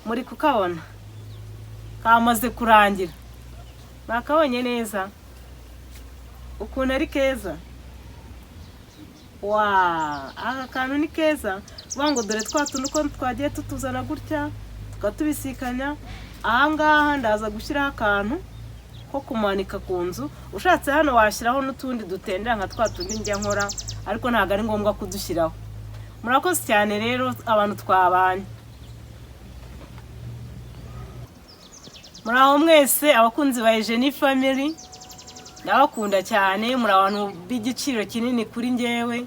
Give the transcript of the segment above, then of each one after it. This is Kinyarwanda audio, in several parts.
muri kukabona kamaze kurangira bakabonye neza ukuntu ari keza. Aka kantu ni keza ngo dore twatuntu ko twagiye tutuzana gutya tukatubisikanya. Ahangaha ndaza gushyiraho akantu ko kumanika ku nzu. Ushatse hano washyiraho n'utundi dutendera nka twatundi njya nkora, ariko ntabwo ari ngombwa kudushyiraho. Murakoze cyane rero abantu twabanye. Muraho mwese abakunzi ba Eugenie Family, ndabakunda cyane. Muri abantu b'igiciro kinini kuri njyewe.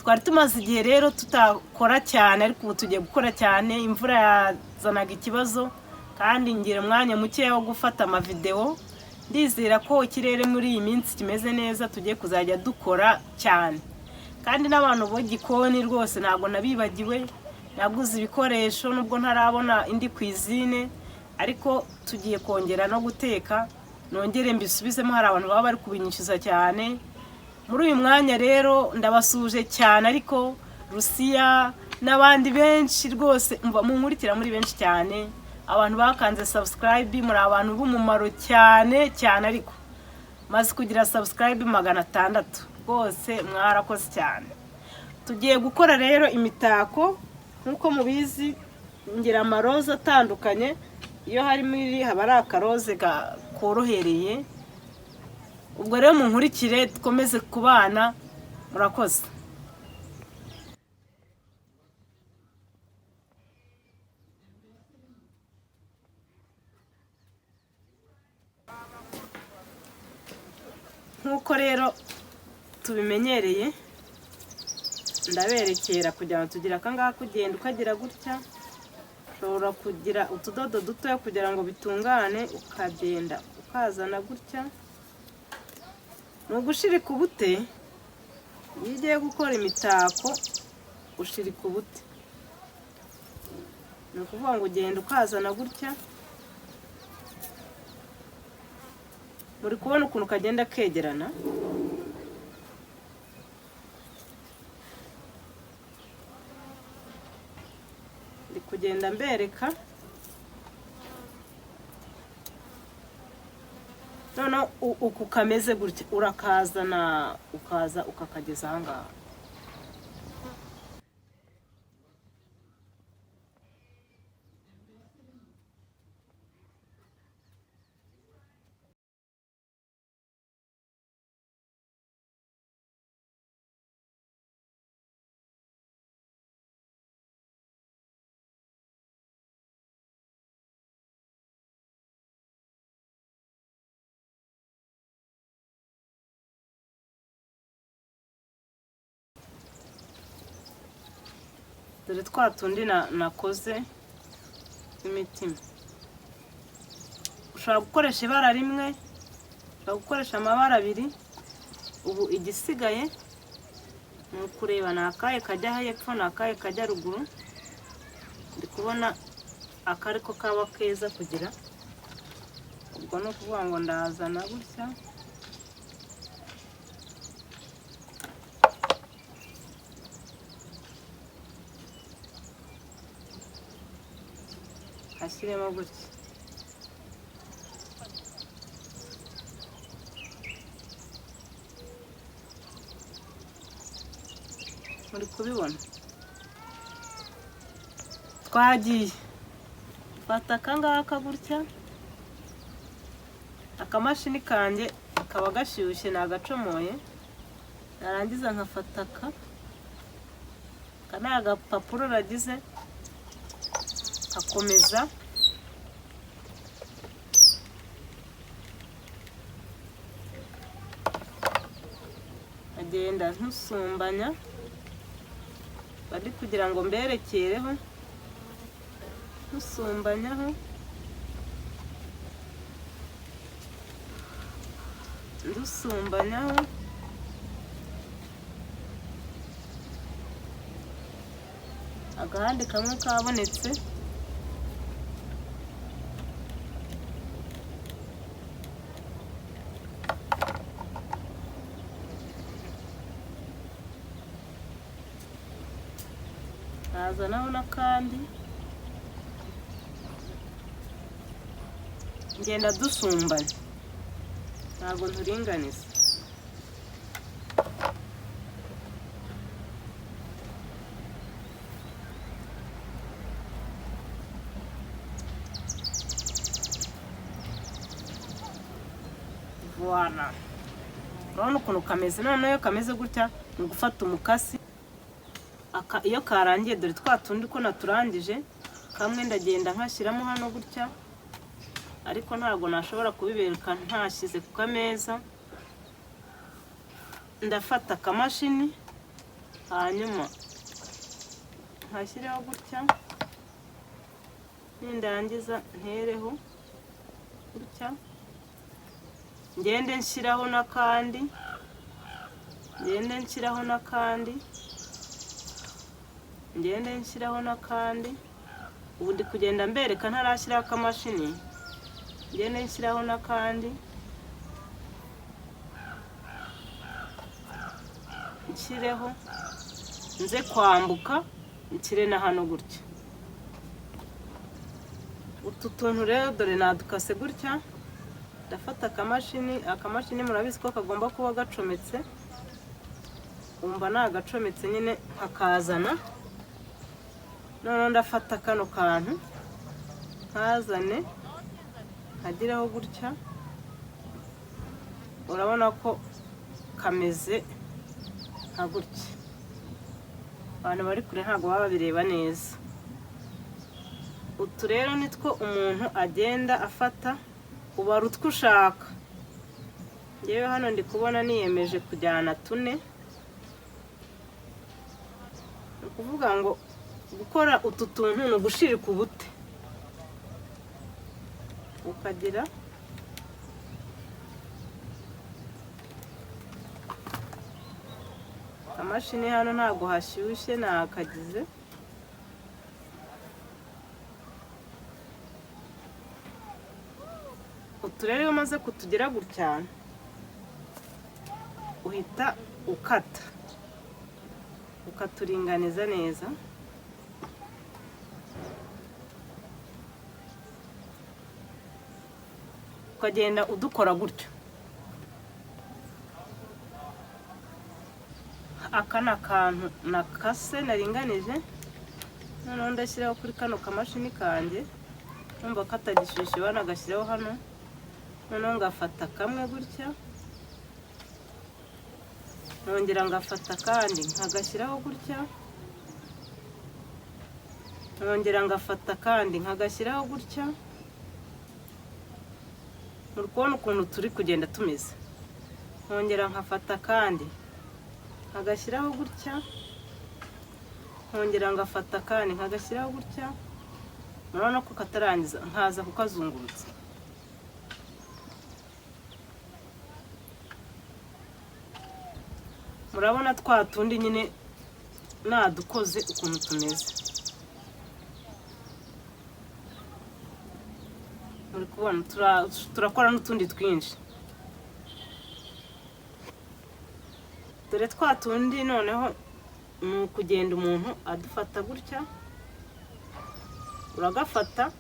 Twari tumaze igihe rero tutakora cyane, ariko ubu tugiye gukora cyane. Imvura yazanaga ikibazo kandi ngira umwanya muke wo gufata amavideo. Ndizera ko ikirere muri iyi minsi kimeze neza, tugiye kuzajya dukora cyane. Kandi n'abantu bo gikoni rwose ntabwo nabibagiwe. Naguze ibikoresho nubwo ntarabona indi cuisine, ariko tugiye kongera no guteka. Nongere mbisubizemo, hari abantu baba bari kubinyishyuza cyane. Muri uyu mwanya rero ndabasuje cyane, ariko Rusiya n'abandi benshi rwose munkurikira muri benshi cyane. Abantu bakanze subscribe, muri abantu b'umumaro cyane cyane, ariko maze kugira subscribe 600 rwose mwarakoze cyane. Tugiye gukora rero imitako nkuko mubizi, ngira amaroza atandukanye. Iyo harimo iri haba ari akaroze korohereye. Ubwo rero munkurikire dukomeze kubana. Murakoze. Nkuko rero tubimenyereye, ndaberekera kugira ngo tugira akangaka kugenda ukagira gutya. Ushobora kugira utudodo dutoya kugira ngo bitungane, ukagenda ukazana gutya. Nugushirika ubute. Iyo ugiye gukora imitako ushirika ubute. Ni ukuvuga ngo ugenda ukazana gutya. Muri kubona ukuntu kagenda kegerana. Ndi kugenda mbereka. None uku kameze gutya urakazana, ukaza ukakageza ahangaha. Dore twatundi nakoze imitima. Ushobora gukoresha ibara rimwe, ushobora gukoresha amabara abiri. Ubu igisigaye ni ukureba nakaye kajya hepfo nakaye kajya ruguru. Ndi kubona akariko kaba keza kugira. Ubwo no kuvuga ngo ndazana gutya. Ashyiremo gutya. Muri kubibona. Twagiye. Fata akangaka gutya. Akamashini kanjye kaba gashyushye nagacomoye. Narangiza nkafata kana agapapuro ragize. Akomeza agenda ntusumbanya, bari kugira ngo mberekereho ntusumbanyaho. Ndusumbanyaho agahande kamwe kabonetse. Nazanaho n'akandi. ngenda dusumbanye ntabwo nturinganiza. Voilà, urabona ukuntu kameze. Noneho kameze gutya ni ugufata umukasi, iyo karangiye dore twa tundi ko naturangije, kamwe ndagenda nkashyiramo hano gutya, ariko ntabwo nashobora kubibereka ntashyize ku kameza. Ndafata akamashini hanyuma nkashyiraho gutya, nindangiza ntereho gutya, ngende nshyiraho n'akandi, ngende nshyiraho n'akandi, ngende nshyiraho n'akandi. Ubu ndi kugenda mbereka ntarashyiraho akamashini, ngende nshyiraho n'akandi, nshyireho, nze kwambuka nshyire na hano gutya. Utu tuntu rero dore nadukase gutya. Ndafata akamashini murabizi ko kagomba kuba gacometse, umva nagacometse nyine nkakazana. Noneho ndafata kano kantu nkazane nkagiraho gutya, urabona ko kameze nka gutya. Abantu bari kure ntabwo baba babireba neza. Utu rero nitwo umuntu agenda afata ubara utwo ushaka. Ngewe hano ndi kubona niyemeje kujyana 4. Ni ukuvuga ngo gukora utu tuntu ni ugushirika ubute, ukagira amashini. Hano ntabwo hashyushye, nakagize. Utu rero iyo umaze kutugira gutya uhita ukata, ukaturinganiza neza. Ukagenda udukora gutyo. Aka ni akantu nakase naringanije, noneho ndashyiraho kuri kano kamashini kanjye. Numva katagishyushye banagashyiraho hano. Noneho ngafata kamwe gutya, nongera ngafata kandi nkagashyiraho gutya, nongera ngafata kandi nkagashyiraho gutya. Muri kubona ukuntu turi kugenda tumeze. Nongera nkafata kandi nkagashyiraho gutya, nongera ngafata kandi nkagashyiraho gutya. Murabona ko katarangiza, nkaza kukazungurutsa. Murabona twa tundi nyine nadukoze ukuntu tumeze. Muri kubona turakora n'utundi twinshi. Dore twa tundi noneho ni ukugenda umuntu adufata gutya. Uragafata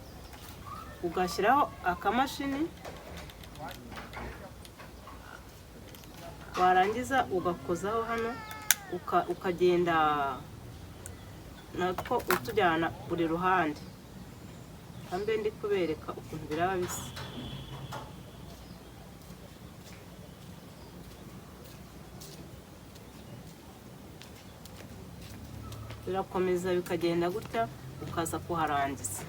ugashyiraho akamashini, warangiza ugakozaho hano, ukagenda natwo utujyana buri ruhande. Kambe ndi kubereka ukuntu biraba bisa. Birakomeza bikagenda gutya, ukaza kuharangiza.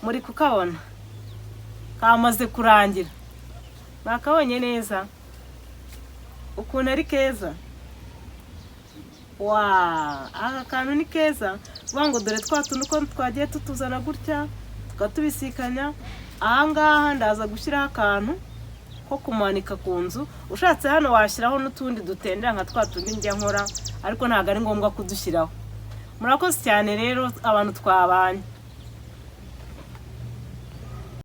Muri kukabona kamaze kurangira. Bakabonye neza ukuntu ari keza. Aka kantu ni keza. Ngo dore twa tuntu ko twagiye tutuzana gutya tukatubisikanya. Aha ngaha ndaza gushyiraho akantu ko kumanika ku nzu. Ushatse hano washyiraho n'utundi dutendera nka twa tundi njya nkora, ariko ntabwo ari ngombwa kudushyiraho. Murakoze cyane rero abantu twabanye.